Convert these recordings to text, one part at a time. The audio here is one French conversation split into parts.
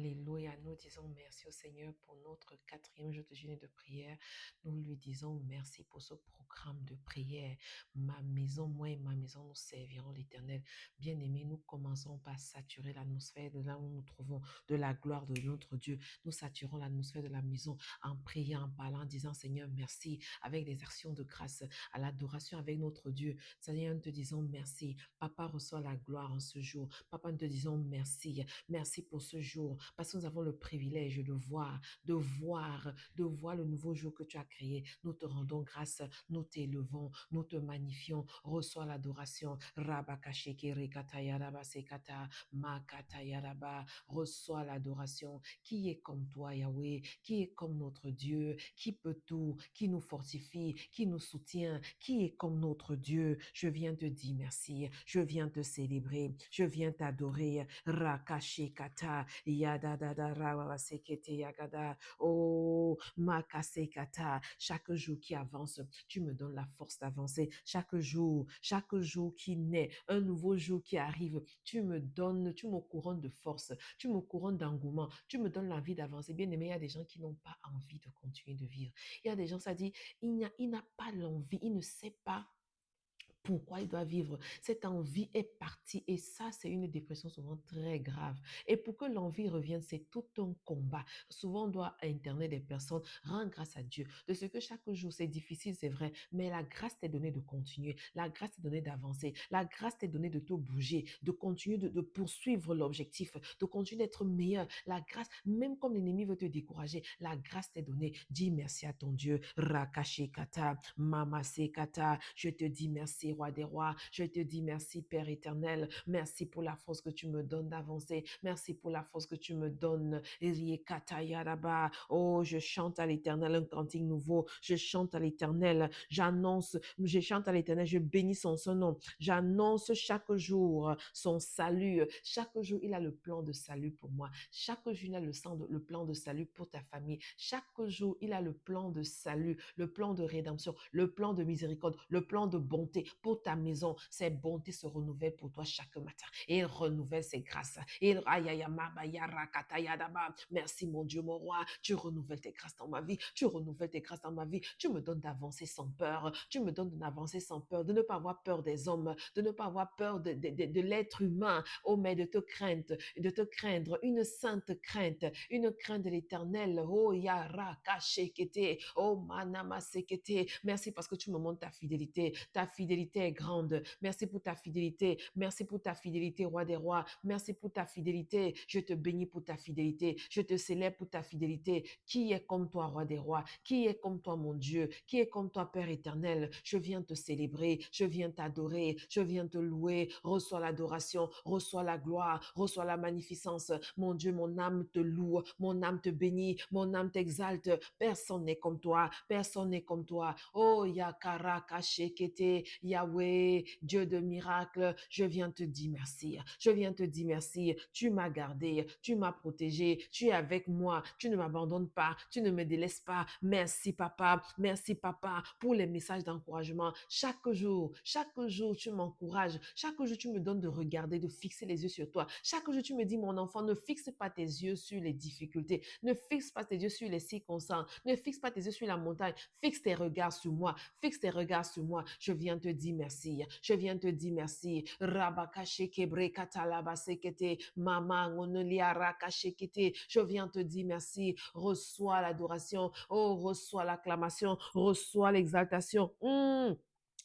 Alléluia. Nous disons merci au Seigneur pour notre 4e jour de jeûne et de prière. Nous lui disons merci pour ce programme de prière. Ma maison, moi et ma maison, nous servirons l'Éternel. Bien-aimés, nous commençons par saturer l'atmosphère de là où nous nous trouvons, de la gloire de notre Dieu. Nous saturons l'atmosphère de la maison en priant, en parlant, en disant Seigneur, merci, avec des actions de grâce, à l'adoration avec notre Dieu. Seigneur, nous te disons merci. Papa, reçoit la gloire en ce jour. Papa, nous te disons merci. Merci pour ce jour, parce que nous avons le privilège de voir le nouveau jour que tu as créé. Nous te rendons grâce, nous t'élevons, nous te magnifions. Reçois l'adoration. Rabakashekere katayaraba sekata, makatayaraba. Reçois l'adoration. Qui est comme toi, Yahweh? Qui est comme notre Dieu? Qui peut tout? Qui nous fortifie? Qui nous soutient? Qui est comme notre Dieu? Je viens te dire merci. Je viens te célébrer. Je viens t'adorer. Rakashekata, yadadada, rawasekete yagada. Oh, makasekata. Chaque jour qui avance, tu me donnes la force d'avancer. Chaque jour qui naît, un nouveau jour qui arrive, tu me couronnes de force, tu me couronnes d'engouement, tu me donnes l'envie d'avancer. Bien aimé, il y a des gens qui n'ont pas envie de continuer de vivre. Il y a des gens, ça dit, il n'a pas l'envie, il ne sait pas pourquoi il doit vivre. Cette envie est partie et ça, c'est une dépression souvent très grave. Et pour que l'envie revienne, c'est tout un combat. Souvent, on doit interner des personnes, rendre grâce à Dieu. De ce que chaque jour, c'est difficile, c'est vrai, mais la grâce t'est donnée de continuer. La grâce t'est donnée d'avancer. La grâce t'est donnée de te bouger, de continuer de poursuivre l'objectif, de continuer d'être meilleur. La grâce, même comme l'ennemi veut te décourager, la grâce t'est donnée. Dis merci à ton Dieu. Rakashekata, Mamasekata, je te dis merci, Roi des rois. Je te dis merci, Père éternel. Merci pour la force que tu me donnes d'avancer. Merci pour la force que tu me donnes. Oh, je chante à l'éternel un cantique nouveau. Je chante à l'éternel. Je chante à l'éternel. Je bénis son nom. J'annonce chaque jour son salut. Chaque jour, il a le plan de salut pour moi. Chaque jour, il a le plan de salut pour ta famille. Chaque jour, il a le plan de salut, le plan de rédemption, le plan de miséricorde, le plan de bonté pour ta maison. Ces bontés se renouvellent pour toi chaque matin. Et il renouvelle ses grâces. Merci mon Dieu, mon roi. Tu renouvelles tes grâces dans ma vie. Tu renouvelles tes grâces dans ma vie. Tu me donnes d'avancer sans peur. Tu me donnes d'avancer sans peur, de ne pas avoir peur des hommes, de ne pas avoir peur de l'être humain. Oh, mais de te craindre, une sainte crainte, une crainte de l'éternel. Oh, yara kashekete, oh, manama sekete. Merci parce que tu me montres ta fidélité. Ta fidélité est grande. Merci pour ta fidélité. Merci pour ta fidélité, roi des rois. Merci pour ta fidélité. Je te bénis pour ta fidélité. Je te célèbre pour ta fidélité. Qui est comme toi, roi des rois? Qui est comme toi, mon Dieu? Qui est comme toi, Père éternel? Je viens te célébrer. Je viens t'adorer. Je viens te louer. Reçois l'adoration. Reçois la gloire. Reçois la magnificence. Mon Dieu, mon âme te loue. Mon âme te bénit. Mon âme t'exalte. Personne n'est comme toi. Personne n'est comme toi. Oh, Yakara Kashekete, Yahweh, Dieu de miracles, je viens te dire merci. Je viens te dire merci. Tu m'as gardé, tu m'as protégé, tu es avec moi, tu ne m'abandonnes pas, tu ne me délaisses pas. Merci papa pour les messages d'encouragement. Chaque jour, tu m'encourages. Chaque jour, tu me donnes de regarder, de fixer les yeux sur toi. Chaque jour, tu me dis, mon enfant, ne fixe pas tes yeux sur les difficultés. Ne fixe pas tes yeux sur les circonstances. Ne fixe pas tes yeux sur la montagne. Fixe tes regards sur moi. Fixe tes regards sur moi. Je viens te dire merci. Je viens te dire merci. Rabakache kebre katalaba sekete. Mama ngonelia rakashekete. Je viens te dire merci. Reçois l'adoration. Oh, reçois l'acclamation. Reçois l'exaltation.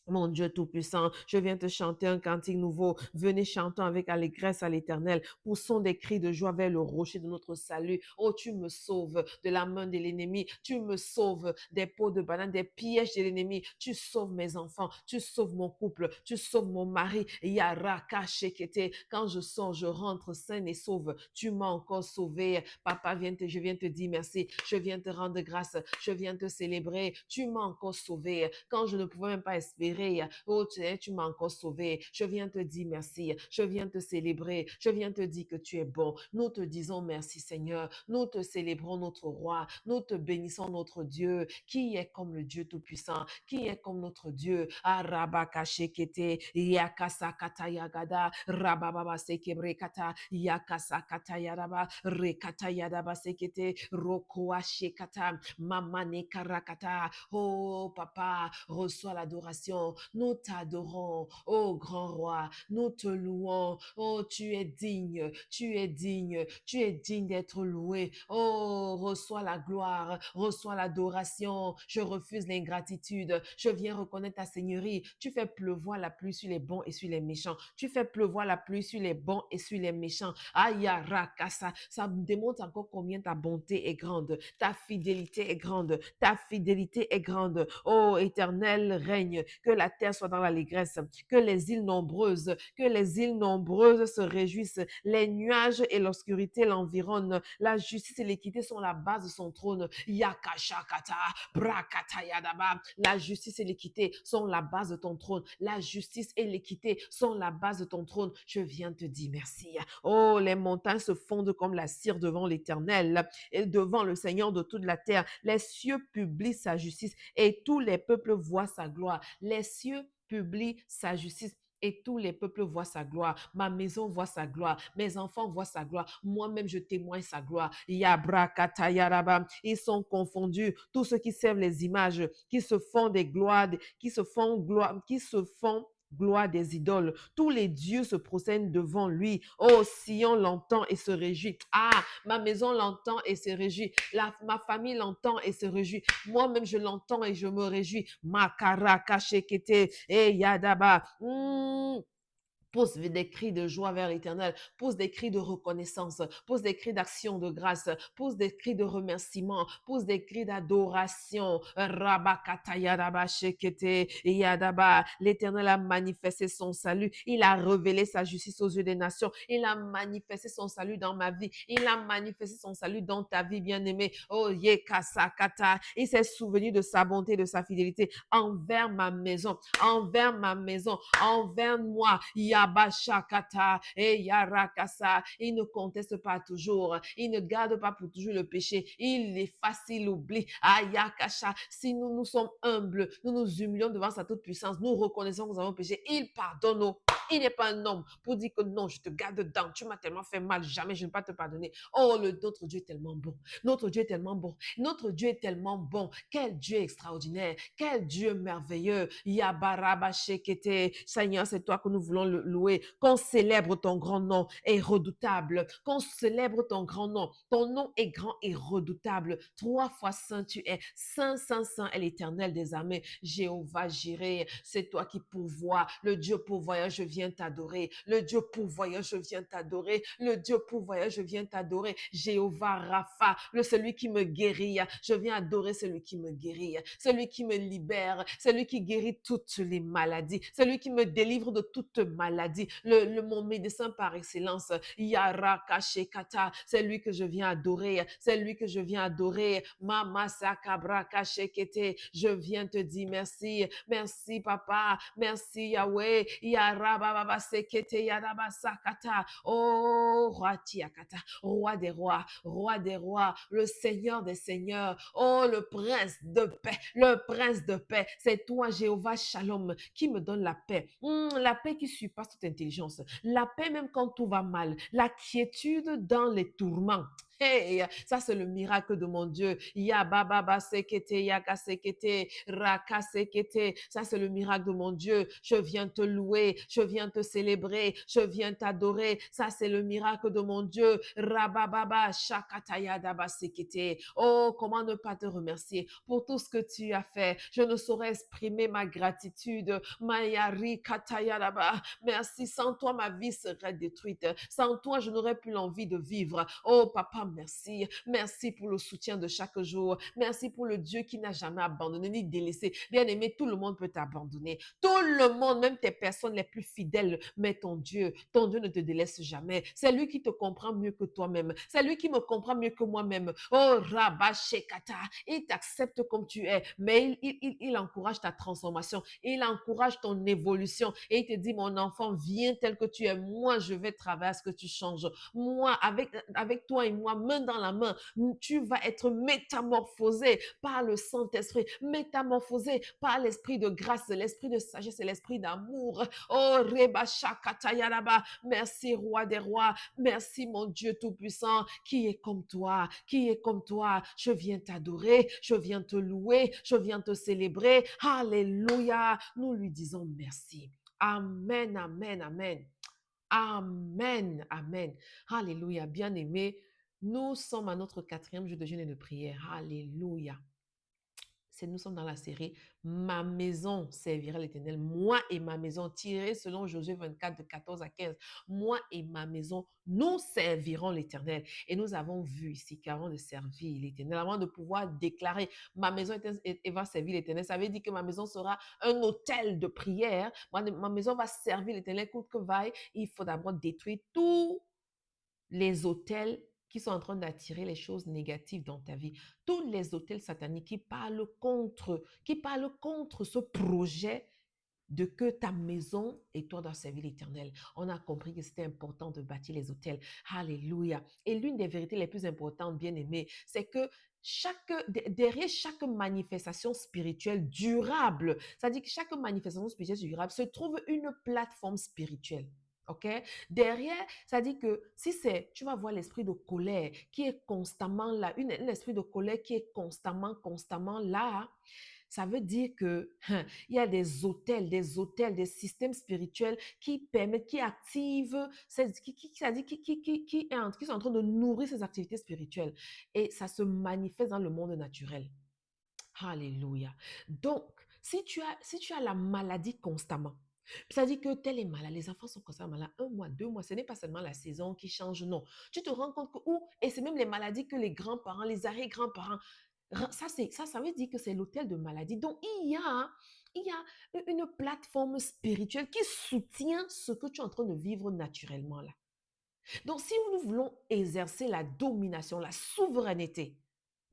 Mon Dieu Tout-Puissant, je viens te chanter un cantique nouveau. Venez chantons avec allégresse à l'Éternel. Poussons des cris de joie vers le rocher de notre salut. Oh, tu me sauves de la main de l'ennemi. Tu me sauves des pots de banane, des pièges de l'ennemi. Tu sauves mes enfants. Tu sauves mon couple. Tu sauves mon mari. Yara kashekete. Quand je sors, je rentre sain et sauve. Tu m'as encore sauvé. Papa, je viens te dire merci. Je viens te rendre grâce. Je viens te célébrer. Tu m'as encore sauvé. Quand je ne pouvais même pas espérer libérer. Oh, tu m'as encore sauvé. Je viens te dire merci. Je viens te célébrer. Je viens te dire que tu es bon. Nous te disons merci, Seigneur. Nous te célébrons, notre roi. Nous te bénissons, notre Dieu, qui est comme le Dieu Tout-Puissant, qui est comme notre Dieu. Arabakashekete, yakasakata yagada, rabababa sekebrekata, yakasakata yaraba, rekata yadaba sekete, rokoa shekata, mamane karakata. Oh, papa, reçois l'adoration. Nous t'adorons, oh grand roi. Nous te louons. Oh, tu es digne, tu es digne, tu es digne d'être loué. Oh, reçois la gloire, reçois l'adoration. Je refuse l'ingratitude. Je viens reconnaître ta seigneurie. Tu fais pleuvoir la pluie sur les bons et sur les méchants. Tu fais pleuvoir la pluie sur les bons et sur les méchants. Aya rakasa. Ça me démontre encore combien ta bonté est grande. Ta fidélité est grande. Ta fidélité est grande. Oh, éternel règne. Que la terre soit dans l'allégresse. Que les îles nombreuses se réjouissent. Les nuages et l'obscurité l'environnent. La justice et l'équité sont la base de son trône. Yakashakata, brakata yadaba. La justice et l'équité sont la base de ton trône. La justice et l'équité sont la base de ton trône. Je viens te dire merci. Oh, les montagnes se fondent comme la cire devant l'Éternel et devant le Seigneur de toute la terre. Les cieux publient sa justice et tous les peuples voient sa gloire. Les cieux publient sa justice et tous les peuples voient sa gloire. Ma maison voit sa gloire. Mes enfants voient sa gloire. Moi-même, je témoigne sa gloire. Yabrakata yaraba. Ils sont confondus. Tous ceux qui servent les images, qui se font des gloires, gloire des idoles. Tous les dieux se procèdent devant lui. Oh, Sion l'entend et se réjouit. Ah, ma maison l'entend et se réjouit. Ma famille l'entend et se réjouit. Moi-même, je l'entends et je me réjouis. Makara kashekete et yadaba. Pose des cris de joie vers l'Éternel, pose des cris de reconnaissance, pose des cris d'action de grâce, pose des cris de remerciement, pose des cris d'adoration. Rabakatayarabashekete yadaba. L'Éternel a manifesté son salut, il a révélé sa justice aux yeux des nations, il a manifesté son salut dans ma vie, il a manifesté son salut dans ta vie, bien-aimée. Oh, yekasakata. Il s'est souvenu de sa bonté, de sa fidélité envers ma maison, envers moi. Yabashakata et Yarakasa. Il ne conteste pas toujours. Il ne garde pas pour toujours le péché. Il efface, il oublie. Ayakasha. Si nous sommes humbles, nous nous humilions devant sa toute puissance, nous reconnaissons que nous avons péché. Il pardonne nous. Il n'est pas un homme pour dire que non, je te garde dedans. Tu m'as tellement fait mal, jamais je ne vais pas te pardonner. Oh, notre Dieu est tellement bon. Notre Dieu est tellement bon. Notre Dieu est tellement bon. Quel Dieu extraordinaire. Quel Dieu merveilleux. Yabarabashekete. Seigneur, c'est toi que nous voulons louer. Qu'on célèbre ton grand nom est redoutable. Qu'on célèbre ton grand nom. Ton nom est grand et redoutable. 3 fois saint tu es. Saint, saint, saint est l'Éternel des armées. Jéhovah Jireh, c'est toi qui pourvois. Le Dieu pourvoyeur, je viens t'adorer. Le Dieu pourvoyeur, je viens t'adorer. Le Dieu pourvoyeur, je viens t'adorer. Jéhovah Rapha, celui qui me guérit. Je viens adorer celui qui me guérit. Celui qui me libère. Celui qui guérit toutes les maladies. Celui qui me délivre de toute maladie. Mon médecin par excellence. Yara Kashekata, c'est lui que je viens adorer. C'est lui que je viens adorer. Mama Sakabra Kashekete, je viens te dire merci. Merci, papa. Merci, Yahweh. Yarababa Sekete Yaraba Sakata. Oh, roi Tiakata, roi des rois, le Seigneur des seigneurs. Oh, le prince de paix, le prince de paix. C'est toi, Jéhovah Shalom, qui me donne la paix. La paix qui surpasse toute intelligence. La paix même quand tout va mal. La quiétude dans les tourments. Hey, ça c'est le miracle de mon Dieu. Ya baba sekete, yaka sekete, raka sekete. Ça c'est le miracle de mon Dieu. Je viens te louer, je viens te célébrer, je viens t'adorer. Ça c'est le miracle de mon Dieu. Rabababa shakataya daba sekete. Oh, comment ne pas te remercier pour tout ce que tu as fait. Je ne saurais exprimer ma gratitude. Mayari kataya daba. Merci. Sans toi, ma vie serait détruite. Sans toi, je n'aurais plus l'envie de vivre. Oh, papa, merci. Merci pour le soutien de chaque jour. Merci pour le Dieu qui n'a jamais abandonné ni délaissé. Bien-aimé, tout le monde peut t'abandonner. Tout le monde, même tes personnes les plus fidèles, mais ton Dieu ne te délaisse jamais. C'est lui qui te comprend mieux que toi-même. C'est lui qui me comprend mieux que moi-même. Oh, Rabba Shekata, il t'accepte comme tu es, mais il encourage ta transformation. Il encourage ton évolution et il te dit, mon enfant, viens tel que tu es. Moi, je vais travailler à ce que tu changes. Moi, avec toi et moi, main dans la main, tu vas être métamorphosé par le Saint-Esprit, métamorphosé par l'esprit de grâce, l'esprit de sagesse et l'esprit d'amour. Oh, Reba Shakata Yaraba. Merci, roi des rois. Merci, mon Dieu Tout-Puissant, qui est comme toi, qui est comme toi. Je viens t'adorer, je viens te louer, je viens te célébrer. Alléluia. Nous lui disons merci. Amen, amen, amen. Amen, amen. Alléluia. Bien-aimés, nous sommes à notre 4e jour de jeûne et de prière. Alléluia. Nous sommes dans la série Ma maison servira l'Éternel. Moi et ma maison, tiré selon Josué 24 de 14 à 15. Moi et ma maison, nous servirons l'Éternel. Et nous avons vu ici qu'avant de servir l'Éternel, avant de pouvoir déclarer ma maison va servir l'Éternel, ça veut dire que ma maison sera un hôtel de prière. Ma maison va servir l'Éternel, coûte que vaille. Il faut d'abord détruire tous les hôtels qui sont en train d'attirer les choses négatives dans ta vie, tous les hôtels sataniques qui parlent contre ce projet de que ta maison et toi doivent servir l'Éternel. On a compris que c'était important de bâtir les hôtels. Alléluia. Et l'une des vérités les plus importantes, bien aimées, c'est que derrière chaque manifestation spirituelle durable, c'est-à-dire que chaque manifestation spirituelle durable se trouve une plateforme spirituelle. OK? Derrière, ça dit que si tu vas voir l'esprit de colère qui est constamment là, un esprit de colère qui est constamment là, ça veut dire que il y a des hôtels, des systèmes spirituels qui permettent, qui activent, qui sont en train de nourrir ces activités spirituelles. Et ça se manifeste dans le monde naturel. Alléluia. Donc, si tu as la maladie constamment, c'est-à-dire que tel est malade, les enfants sont constamment malades, 1 mois, 2 mois, ce n'est pas seulement la saison qui change, non. Tu te rends compte que, et c'est même les maladies que les grands-parents, les arrière-grands-parents, ça veut dire que c'est l'hôtel de maladie. Donc, il y a une plateforme spirituelle qui soutient ce que tu es en train de vivre naturellement là. Donc, si nous voulons exercer la domination, la souveraineté,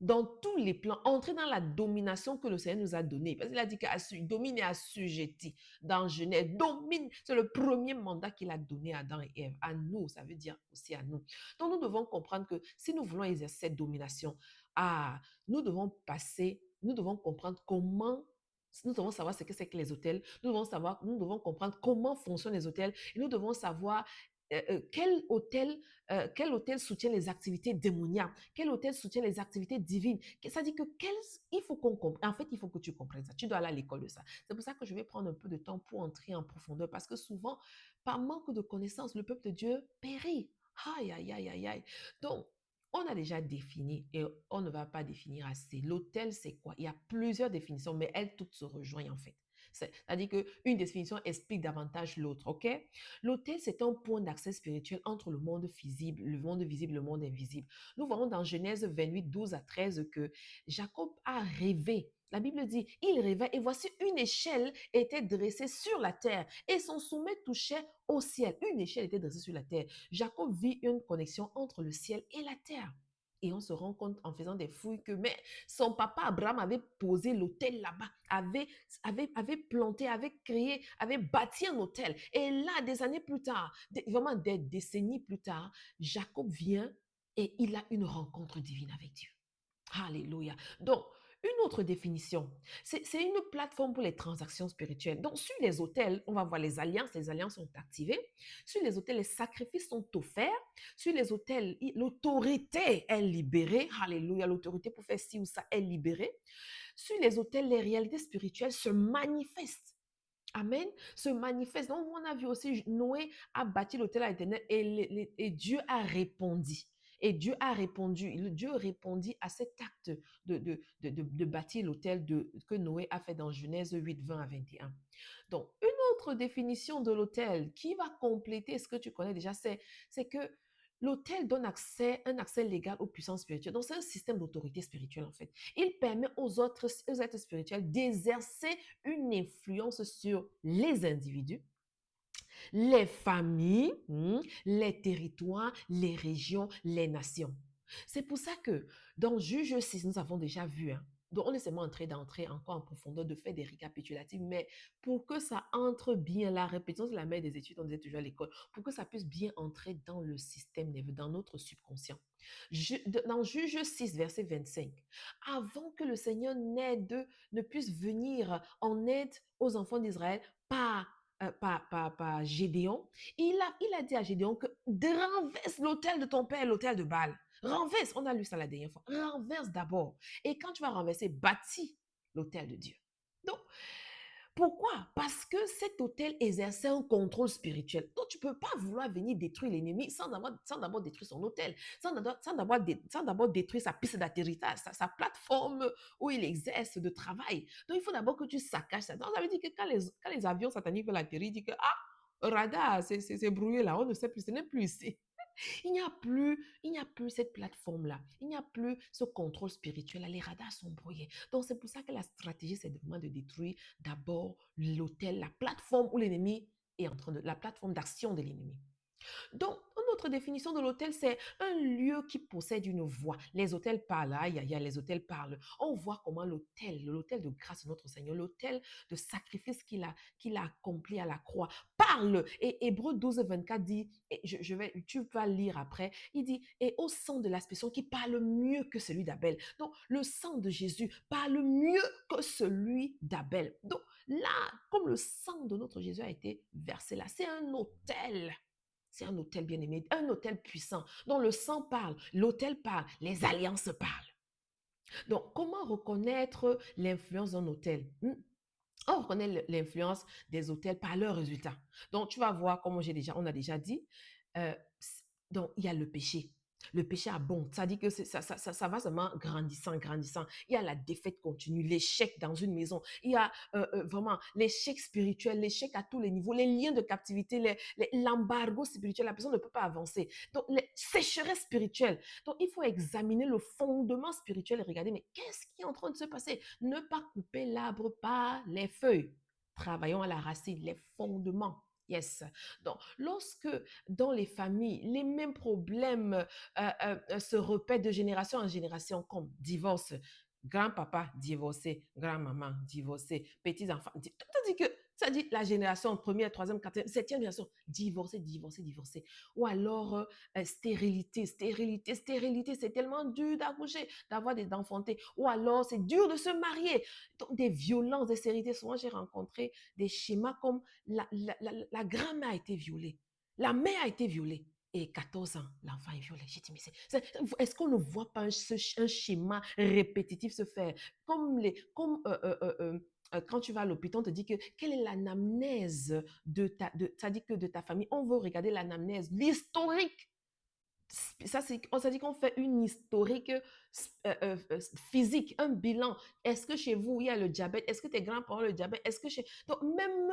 dans tous les plans, entrer dans la domination que le Seigneur nous a donnée. Parce qu'il a dit qu'il domine et assujetti dans Genèse. Domine, c'est le premier mandat qu'il a donné à Adam et Ève. À nous, ça veut dire aussi à nous. Donc nous devons comprendre que si nous voulons exercer cette domination, nous devons comprendre comment, nous devons savoir ce que c'est que les hôtels, nous devons comprendre comment fonctionnent les hôtels et nous devons savoir quel hôtel soutient les activités démoniaques, quel hôtel soutient les activités divines. Ça dit que il faut qu'on comprenne. En fait, il faut que tu comprennes ça. Tu dois aller à l'école de ça. C'est pour ça que je vais prendre un peu de temps pour entrer en profondeur parce que souvent, par manque de connaissances, le peuple de Dieu périt. Aïe, aïe, aïe, aïe, aïe. Donc, on a déjà défini et on ne va pas définir assez. L'hôtel, c'est quoi? Il y a plusieurs définitions, mais elles toutes se rejoignent en fait. C'est-à-dire qu'une définition explique davantage l'autre, ok? L'autel, c'est un point d'accès spirituel entre le monde visible, le monde invisible. Nous voyons dans Genèse 28, 12 à 13 que Jacob a rêvé. La Bible dit, il rêvait et voici une échelle était dressée sur la terre et son sommet touchait au ciel. Une échelle était dressée sur la terre. Jacob vit une connexion entre le ciel et la terre. Et on se rend compte en faisant des fouilles que mais son papa Abraham avait posé l'autel là-bas, avait planté, avait créé, avait bâti un autel. Et là, des années plus tard, vraiment des décennies plus tard, Jacob vient et il a une rencontre divine avec Dieu. Alléluia. Donc, une autre définition, c'est une plateforme pour les transactions spirituelles. Donc, sur les hôtels, on va voir les alliances sont activées. Sur les hôtels, les sacrifices sont offerts. Sur les hôtels, l'autorité est libérée. Alléluia, l'autorité pour faire ci ou ça est libérée. Sur les hôtels, les réalités spirituelles se manifestent. Amen. Se manifestent. Donc, on a vu aussi Noé a bâti l'autel à l'Éternel et Dieu a répondu. Et Dieu a répondu. Dieu répondit à cet acte de bâtir l'autel que Noé a fait dans Genèse 8, 20 à 21. Donc, une autre définition de l'autel qui va compléter ce que tu connais déjà, c'est que L'autel donne un accès légal aux puissances spirituelles. Donc, c'est un système d'autorité spirituelle, en fait. Il permet aux êtres spirituels d'exercer une influence sur les individus, les familles, les territoires, les régions, les nations. C'est pour ça que dans Juge 6, nous avons déjà vu, donc on est seulement d'entrer encore en profondeur, de faire des récapitulatifs, mais pour que ça entre bien, la répétition, c'est la mère des études, on disait toujours à l'école, pour que ça puisse bien entrer dans le système nerveux, dans notre subconscient. Dans Juge 6, verset 25, avant que le Seigneur ne puisse venir en aide aux enfants d'Israël par Gédéon, il a dit à Gédéon que renverse l'autel de ton père, l'autel de Baal. Renverse, on a lu ça la dernière fois. Renverse d'abord. Et quand tu vas renverser, bâtis l'autel de Dieu. Donc, pourquoi? Parce que cet autel exerçait un contrôle spirituel. Donc, tu ne peux pas vouloir venir détruire l'ennemi sans d'abord détruire son autel, sans d'abord détruire sa piste d'atterrissage, sa plateforme où il exerce de travail. Donc, il faut d'abord que tu saccages ça. Donc, ça veut dire que quand les avions sataniques veulent atterrir, ils disent que, radar, c'est brouillé là, on ne sait plus, ce n'est plus ici. Il n'y a plus cette plateforme-là. Il n'y a plus ce contrôle spirituel. Les radars sont brouillés. Donc, c'est pour ça que la stratégie, c'est vraiment de détruire d'abord l'autel, la plateforme où l'ennemi est en train de, la plateforme d'action de l'ennemi. Donc, une autre définition de l'autel, c'est un lieu qui possède une voix. Les autels parlent, les autels parlent. On voit comment l'autel de grâce de notre Seigneur, l'autel de sacrifice qu'il a accompli à la croix, parle. Et Hébreu 12, 24 dit, et tu vas lire après, il dit, et au sang de l'aspersion qui parle mieux que celui d'Abel. Donc, le sang de Jésus parle mieux que celui d'Abel. Donc, là, comme le sang de notre Jésus a été versé là, c'est un autel. C'est un autel bien-aimé, un autel puissant dont le sang parle, l'autel parle, les alliances parlent. Donc, comment reconnaître l'influence d'un autel? On reconnaît l'influence des autels par leurs résultats. Donc, tu vas voir, comme on a déjà dit, euh, donc il y a le péché. Le péché abonde, ça dit que ça va seulement grandissant, grandissant. Il y a la défaite continue, l'échec dans une maison. Il y a vraiment l'échec spirituel, l'échec à tous les niveaux, les liens de captivité, l'embargo spirituel. La personne ne peut pas avancer. Donc, les sécheresses spirituelles. Donc, il faut examiner le fondement spirituel et regarder, mais qu'est-ce qui est en train de se passer? Ne pas couper l'arbre par les feuilles. Travaillons à la racine, les fondements. Yes. Donc, lorsque dans les familles, les mêmes problèmes se répètent de génération en génération, comme divorce, grand-papa divorcé, grand-maman divorcée, petits-enfants, ça dit la génération première, troisième, quatrième, septième génération, divorcé, divorcé, divorcé. Ou alors stérilité, stérilité, stérilité, c'est tellement dur d'accoucher, d'avoir des enfantés. Ou alors c'est dur de se marier. Donc des violences, des stérilités. Souvent j'ai rencontré des schémas comme la grand-mère a été violée, la mère a été violée. Et 14 ans, l'enfant est violé. J'ai dit, mais est-ce qu'on ne voit pas un schéma répétitif se faire? Comme quand tu vas à l'hôpital, on te dit que quelle est l'anamnèse ça dit que de ta famille. On veut regarder l'anamnèse, l'historique. Ça dit qu'on fait une historique physique, un bilan. Est-ce que chez vous, il y a le diabète? Est-ce que tes grands-parents ont le diabète? Est-ce que Donc, même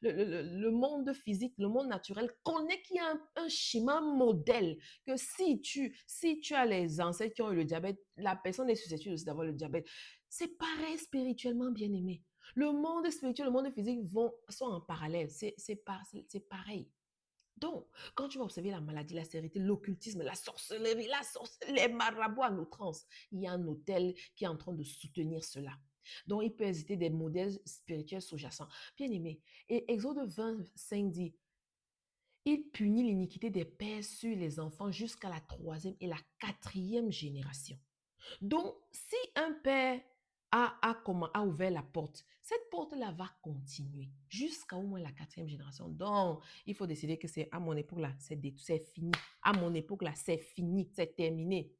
le monde physique, le monde naturel connaît qu'il y a un schéma, un modèle, que si tu as les ancêtres qui ont eu le diabète, la personne est susceptible aussi d'avoir le diabète. C'est pareil spirituellement, bien aimé. Le monde spirituel, le monde physique sont en parallèle. C'est pareil. Donc, quand tu vas observer la maladie, la stérilité, l'occultisme, la sorcellerie, les marabouts à outrance, il y a un autel qui est en train de soutenir cela. Donc, il peut exister des modèles spirituels sous-jacents. Bien aimé, et Exode 25 dit, il punit l'iniquité des pères sur les enfants jusqu'à la troisième et la quatrième génération. Donc, si un père a ouvert la porte, cette porte-là va continuer jusqu'à au moins la quatrième génération. Donc, il faut décider que c'est à mon époque-là, c'est fini. À mon époque-là, c'est fini, c'est terminé.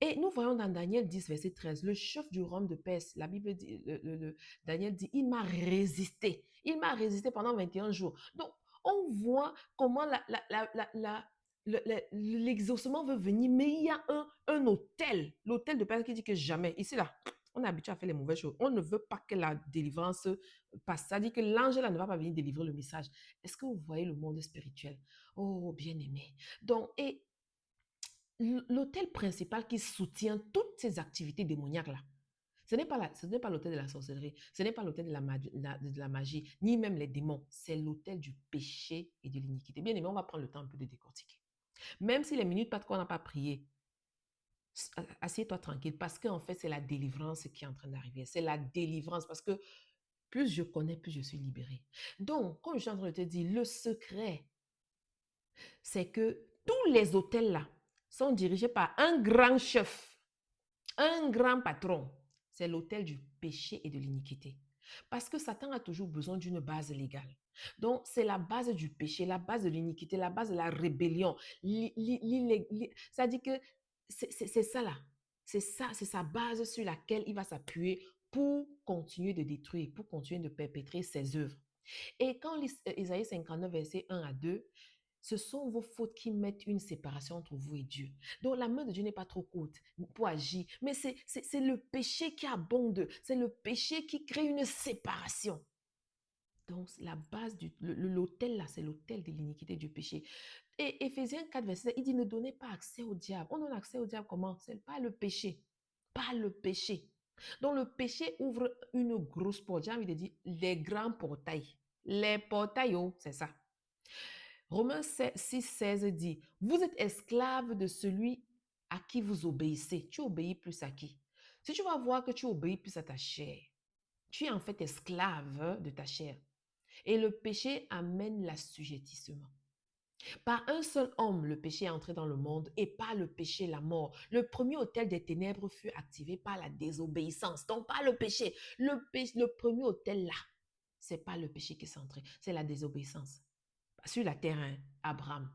Et nous voyons dans Daniel 10, verset 13, le chef du royaume de Perse, la Bible dit, Daniel dit, il m'a résisté. Il m'a résisté pendant 21 jours. Donc, on voit comment l'exaucement veut venir, mais il y a un hôtel, l'hôtel de Perse qui dit que jamais, ici là, On est habitué à faire les mauvaises choses. On ne veut pas que la délivrance passe. Ça dit que l'ange là ne va pas venir délivrer le message. Est-ce que vous voyez le monde spirituel? Oh, bien-aimé. Donc, et l'autel principal qui soutient toutes ces activités démoniaques-là, ce n'est pas l'autel de la sorcellerie, ce n'est pas l'autel de la magie, ni même les démons. C'est l'autel du péché et de l'iniquité. Bien aimé, on va prendre le temps un peu de décortiquer. Même si les minutes pas qu'on n'a pas prié, assieds-toi tranquille parce qu'en fait, c'est la délivrance qui est en train d'arriver. C'est la délivrance parce que plus je connais, plus je suis libérée. Donc, comme je suis en train de te dire, le secret, c'est que tous les hôtels-là sont dirigés par un grand chef, un grand patron. C'est l'hôtel du péché et de l'iniquité. Parce que Satan a toujours besoin d'une base légale. Donc, c'est la base du péché, la base de l'iniquité, la base de la rébellion. Ça dit que c'est ça là. C'est ça, c'est sa base sur laquelle il va s'appuyer pour continuer de détruire, pour continuer de perpétrer ses œuvres. Et quand Isaïe 59, verset 1 à 2, ce sont vos fautes qui mettent une séparation entre vous et Dieu. Donc la main de Dieu n'est pas trop courte pour agir, mais c'est le péché qui abonde, c'est le péché qui crée une séparation. Donc la base, l'autel là, c'est l'autel de l'iniquité du péché. Et Éphésiens 4, verset 7, il dit ne donnez pas accès au diable. On donne accès au diable comment? C'est pas le péché. Pas le péché. Donc le péché ouvre une grosse porte. J'ai envie de dire les grands portails. Les portails, oh, c'est ça. Romains 6, 16 dit, vous êtes esclaves de celui à qui vous obéissez. Tu obéis plus à qui? Si tu vas voir que tu obéis plus à ta chair, tu es en fait esclave de ta chair. Et le péché amène l'assujettissement. Par un seul homme, le péché est entré dans le monde et par le péché, la mort. Le premier autel des ténèbres fut activé par la désobéissance. Donc, pas le péché. Le premier autel là, c'est pas le péché qui est entré, c'est la désobéissance. Sur la terre, hein, Abraham,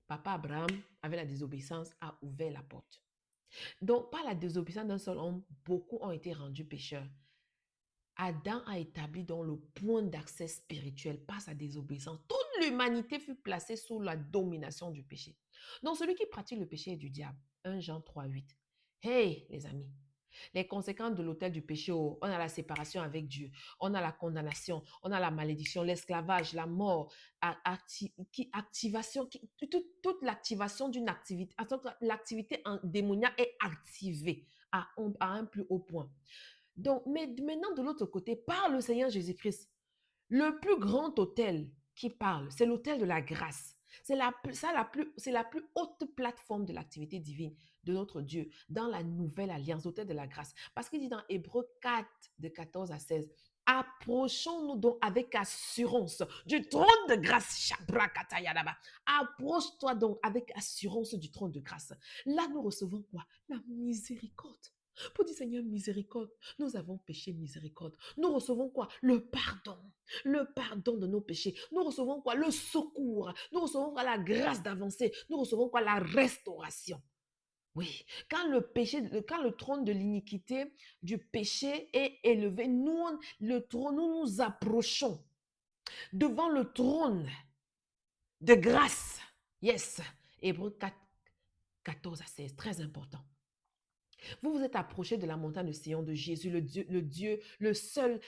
papa Abraham, avec la désobéissance, a ouvert la porte. Donc, par la désobéissance d'un seul homme, beaucoup ont été rendus pécheurs. Adam a établi donc le point d'accès spirituel par sa désobéissance. Toute l'humanité fut placée sous la domination du péché. Donc, celui qui pratique le péché est du diable. 1 Jean 3, 8. Hey, les amis, les conséquences de l'autel du péché, on a la séparation avec Dieu, on a la condamnation, on a la malédiction, l'esclavage, la mort, activation, toute l'activation d'une activité. L'activité démoniaque est activée à un plus haut point. Donc, mais maintenant, de l'autre côté, par le Seigneur Jésus-Christ, le plus grand autel qui parle, c'est l'autel de la grâce. C'est la plus haute plateforme de l'activité divine de notre Dieu dans la nouvelle alliance, l'autel de la grâce. Parce qu'il dit dans Hébreux 4, de 14 à 16, approchons-nous donc avec assurance du trône de grâce. Approche-toi donc avec assurance du trône de grâce. Là, nous recevons quoi? La miséricorde. Pour dire Seigneur, miséricorde, nous avons péché, miséricorde. Nous recevons quoi? Le pardon de nos péchés. Nous recevons quoi? Le secours. Nous recevons quoi? La grâce d'avancer. Nous recevons quoi? La restauration. Oui, quand le trône de l'iniquité, du péché est élevé, nous nous approchons devant le trône de grâce. Yes, Hébreux 4, 14 à 16, très important. Vous vous êtes approché de la montagne de Sion de Jésus, le seul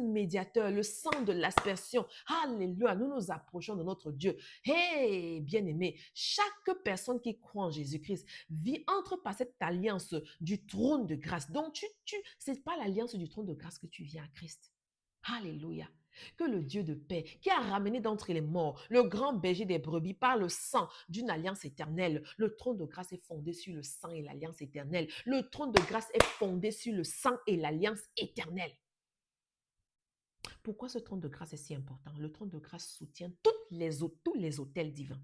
médiateur, le sang de l'aspersion. Alléluia, nous nous approchons de notre Dieu. Hey, bien-aimé, chaque personne qui croit en Jésus-Christ entre par cette alliance du trône de grâce. Donc, c'est pas l'alliance du trône de grâce que tu viens à Christ. Alléluia. Que le Dieu de paix, qui a ramené d'entre les morts le grand berger des brebis par le sang d'une alliance éternelle, le trône de grâce est fondé sur le sang et l'alliance éternelle. Le trône de grâce est fondé sur le sang et l'alliance éternelle. Pourquoi ce trône de grâce est si important? Le trône de grâce soutient tous les autels divins.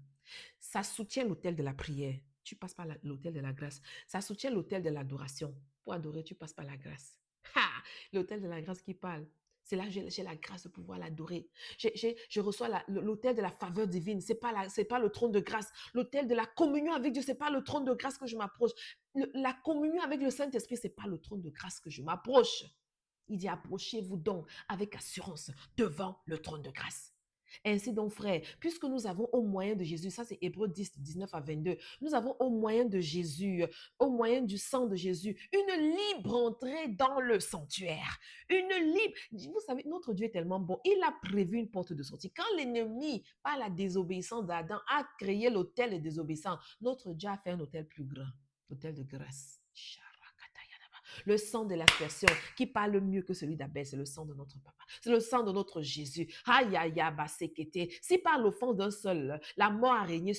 Ça soutient l'autel de la prière. Tu passes par l'autel de la grâce. Ça soutient l'autel de l'adoration. Pour adorer, tu passes par la grâce. L'autel de la grâce qui parle. C'est là que j'ai la grâce de pouvoir l'adorer. Je reçois l'autel de la faveur divine. C'est pas le trône de grâce. L'autel de la communion avec Dieu, c'est pas le trône de grâce que je m'approche. La communion avec le Saint-Esprit, c'est pas le trône de grâce que je m'approche. Il dit approchez-vous donc avec assurance devant le trône de grâce. Ainsi donc, frères, puisque nous avons au moyen de Jésus, ça c'est Hébreux 10, 19 à 22, nous avons au moyen de Jésus, au moyen du sang de Jésus, une libre entrée dans le sanctuaire. Une libre. Vous savez, notre Dieu est tellement bon. Il a prévu une porte de sortie. Quand l'ennemi, par la désobéissance d'Adam, a créé l'autel des désobéissants, notre Dieu a fait un autel plus grand, l'autel de grâce. Le sang de l'aspersion qui parle mieux que celui d'Abel, c'est le sang de notre papa. C'est le sang de notre Jésus. Aïe, aïe, aïe, basekete. Si par l'offense d'un seul, la mort a régné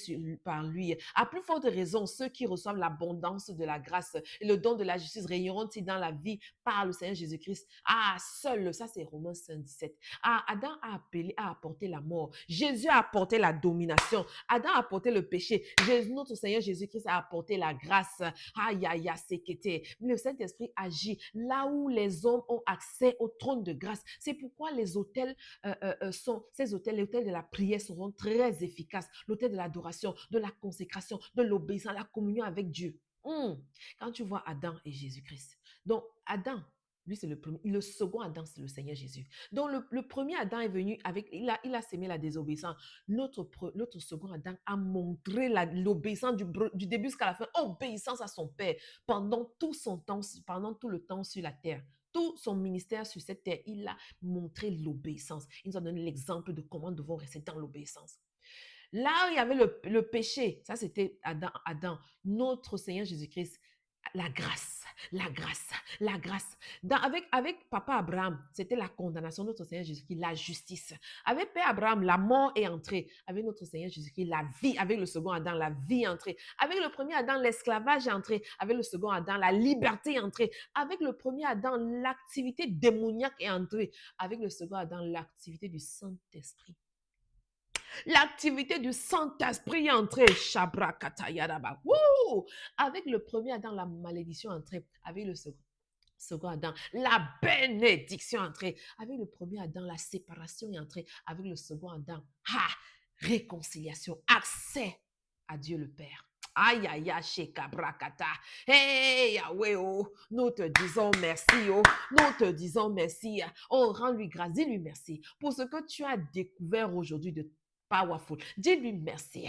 par lui, à plus forte raison, ceux qui reçoivent l'abondance de la grâce et le don de la justice régneront-ils dans la vie par le Seigneur Jésus-Christ. Ah, seul, ça c'est Romains 5, 17. Ah, Adam a appelé, a apporté la mort. Jésus a apporté la domination. Adam a apporté le péché. Notre Seigneur Jésus-Christ a apporté la grâce. Aïe, aïe, aïe, sekete. Le Saint-Esprit agit là où les hommes ont accès au trône de grâce. C'est pourquoi les autels ces autels, les autels de la prière seront très efficaces. L'autel de l'adoration, de la consécration, de l'obéissance, la communion avec Dieu. Quand tu vois Adam et Jésus-Christ. Donc, Adam, lui, c'est le premier. Le second Adam, c'est le Seigneur Jésus. Donc, le premier Adam est venu avec, il a sémé la désobéissance. Notre second Adam a montré l'obéissance du début jusqu'à la fin, obéissance à son Père pendant tout son temps, pendant tout le temps sur la terre. Tout son ministère sur cette terre, il a montré l'obéissance. Il nous a donné l'exemple de comment nous devons rester dans l'obéissance. Là, il y avait le péché. Ça, c'était Adam. Notre Seigneur Jésus-Christ, la grâce, la grâce, la grâce. Avec Papa Abraham, c'était la condamnation de notre Seigneur Jésus-Christ, la justice. Avec Père Abraham, la mort est entrée. Avec notre Seigneur Jésus-Christ, la vie. Avec le second Adam, la vie est entrée. Avec le premier Adam, l'esclavage est entré. Avec le second Adam, la liberté est entrée. Avec le premier Adam, l'activité démoniaque est entrée. Avec le second Adam, l'activité du Saint-Esprit. L'activité du Saint-Esprit est entrée. Avec le premier Adam, la malédiction est entrée. Avec le second Adam, la bénédiction est entrée. Avec le premier Adam, la séparation est entrée. Avec le second Adam, réconciliation, accès à Dieu le Père. Aïe, aïe, aïe, shekabrakata. Hey, Yahweh, oh, nous te disons merci, oh, nous te disons merci. Oh, rends-lui grâce, dis-lui merci pour ce que tu as découvert aujourd'hui de powerful. Dis-lui merci.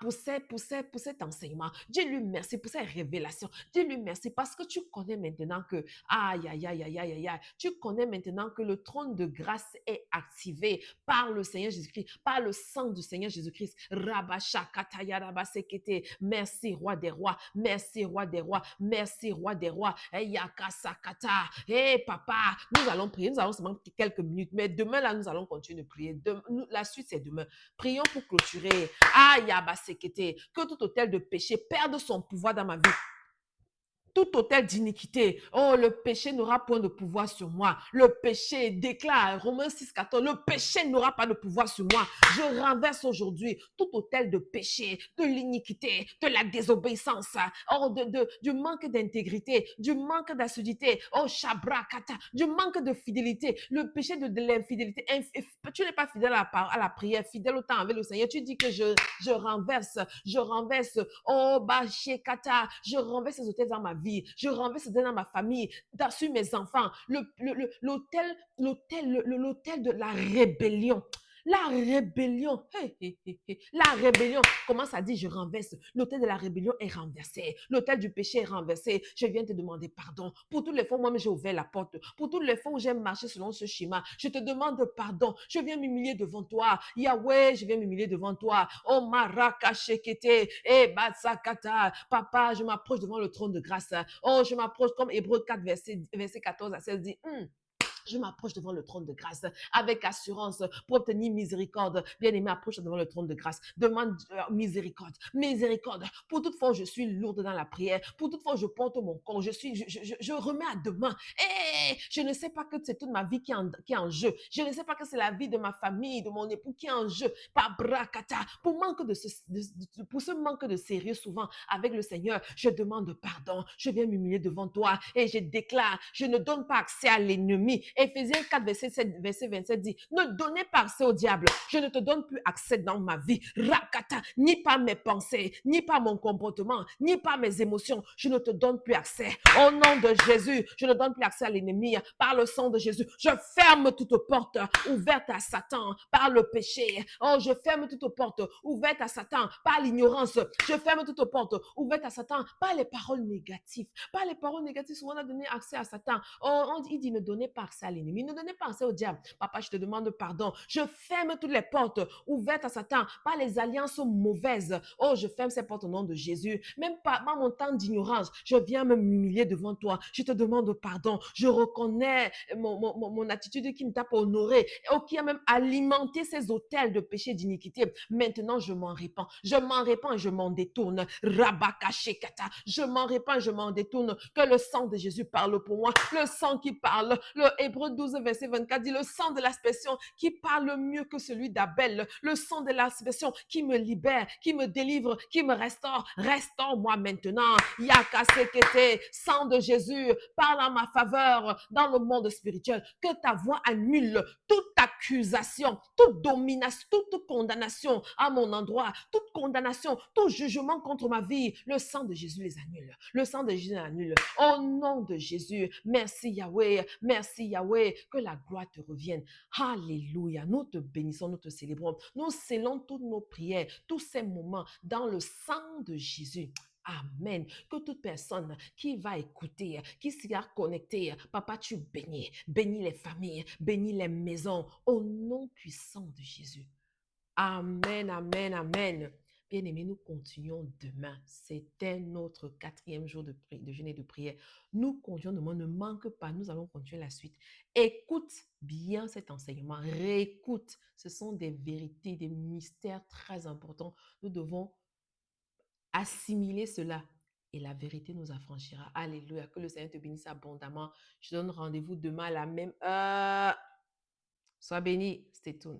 Pour cet enseignement. Dis-lui merci pour cette révélation. Dis-lui merci parce que tu connais maintenant que, aïe, aïe, aïe, aïe, aïe, aïe, tu connais maintenant que le trône de grâce est activé par le Seigneur Jésus-Christ, par le sang du Seigneur Jésus-Christ. Rabashakataya rabasekete. Merci, roi des rois. Merci, roi des rois. Merci, roi des rois. Yakasakata. Hey, papa, nous allons prier. Nous allons seulement quelques minutes, mais demain, là, nous allons continuer de prier. La suite, c'est demain. Prions pour clôturer. Que tout hôtel de péché perde son pouvoir dans ma vie. Tout hôtel d'iniquité, oh, le péché n'aura point de pouvoir sur moi. Le péché déclare, Romains 6, 14, le péché n'aura pas de pouvoir sur moi. Je renverse aujourd'hui tout hôtel de péché, de l'iniquité, de la désobéissance, oh, du manque d'intégrité, du manque d'assiduité, oh, shabrakata, du manque de fidélité, le péché de l'infidélité. Tu n'es pas fidèle à la prière, fidèle au temps avec le Seigneur. Tu dis que je renverse, oh, bashekata, je renverse ces hôtels dans ma vie. Je renverse dans ma famille, sur mes enfants. L'hôtel de la rébellion. La rébellion, la rébellion, comment ça dit, je renverse. L'autel de la rébellion est renversé. L'autel du péché est renversé. Je viens te demander pardon. Pour toutes les fois, moi-même, j'ai ouvert la porte. Pour toutes les fois où j'ai marché selon ce schéma, je te demande pardon. Je viens m'humilier devant toi. Yahweh, je viens m'humilier devant toi. Oh, Maraka Shekete, Batsakata. Papa, je m'approche devant le trône de grâce. Oh, je m'approche comme Hébreux 4, verset 14 à 16 dit, je m'approche devant le trône de grâce avec assurance pour obtenir miséricorde. Bien-aimé, approche devant le trône de grâce. Demande miséricorde. Miséricorde. Pour toute fois, je suis lourde dans la prière. Pour toute fois, je porte mon corps. Je remets à demain. Je ne sais pas que c'est toute ma vie qui est en jeu. Je ne sais pas que c'est la vie de ma famille, de mon époux qui est en jeu. Pour ce manque de sérieux souvent avec le Seigneur, je demande pardon. Je viens m'humilier devant toi et je déclare, je ne donne pas accès à l'ennemi Éphésiens 4, verset 7, verset 27 dit, ne donnez pas accès au diable. Je ne te donne plus accès dans ma vie. Rakata, ni par mes pensées, ni par mon comportement, ni par mes émotions. Je ne te donne plus accès. Au nom de Jésus, je ne donne plus accès à l'ennemi. Par le sang de Jésus, je ferme toute porte ouverte à Satan par le péché. Oh, je ferme toute porte ouverte à Satan par l'ignorance. Je ferme toute porte ouverte à Satan par les paroles négatives. Par les paroles négatives, souvent on a donné accès à Satan. Oh, il dit ne donnez pas accès à l'ennemi, ne donnez pas accès au diable. Papa, je te demande pardon. Je ferme toutes les portes ouvertes à Satan par les alliances mauvaises. Oh, je ferme ces portes au nom de Jésus. Même par mon temps d'ignorance, je viens me m'humilier devant toi. Je te demande pardon. Je reconnais mon attitude qui ne t'a pas honoré, qui a même alimenté ces hôtels de péché d'iniquité. Maintenant, je m'en répands. Je m'en répands et je m'en détourne. Rabakashekata. Je m'en répands et je m'en détourne. Que le sang de Jésus parle pour moi. Le sang qui parle. Le Hébreu 12, verset 24 dit le sang de l'aspersion qui parle mieux que celui d'Abel. Le sang de l'aspersion qui me libère, qui me délivre, qui me restaure. Restaure-moi maintenant. Yakasekete. Sang de Jésus, parle en ma faveur dans le monde spirituel. Que ta voix annule toute accusation, toute domination, toute condamnation à mon endroit, toute condamnation, tout jugement contre ma vie. Le sang de Jésus les annule. Le sang de Jésus les annule. Au nom de Jésus, merci Yahweh, merci Yahweh, que la gloire te revienne. Alléluia, nous te bénissons, nous te célébrons. Nous scellons toutes nos prières, tous ces moments dans le sang de Jésus. Amen. Que toute personne qui va écouter, qui sera connectée, papa, tu bénis. Bénis les familles, bénis les maisons, au nom puissant de Jésus. Amen, amen, amen. Bien-aimés, nous continuons demain. C'était notre 4e jour de jeûne et de prière. Nous continuons demain, ne manque pas, nous allons continuer la suite. Écoute bien cet enseignement, réécoute. Ce sont des vérités, des mystères très importants. Nous devons assimiler cela et la vérité nous affranchira. Alléluia. Que le Seigneur te bénisse abondamment. Je donne rendez-vous demain à la même heure. Sois béni. C'était tout.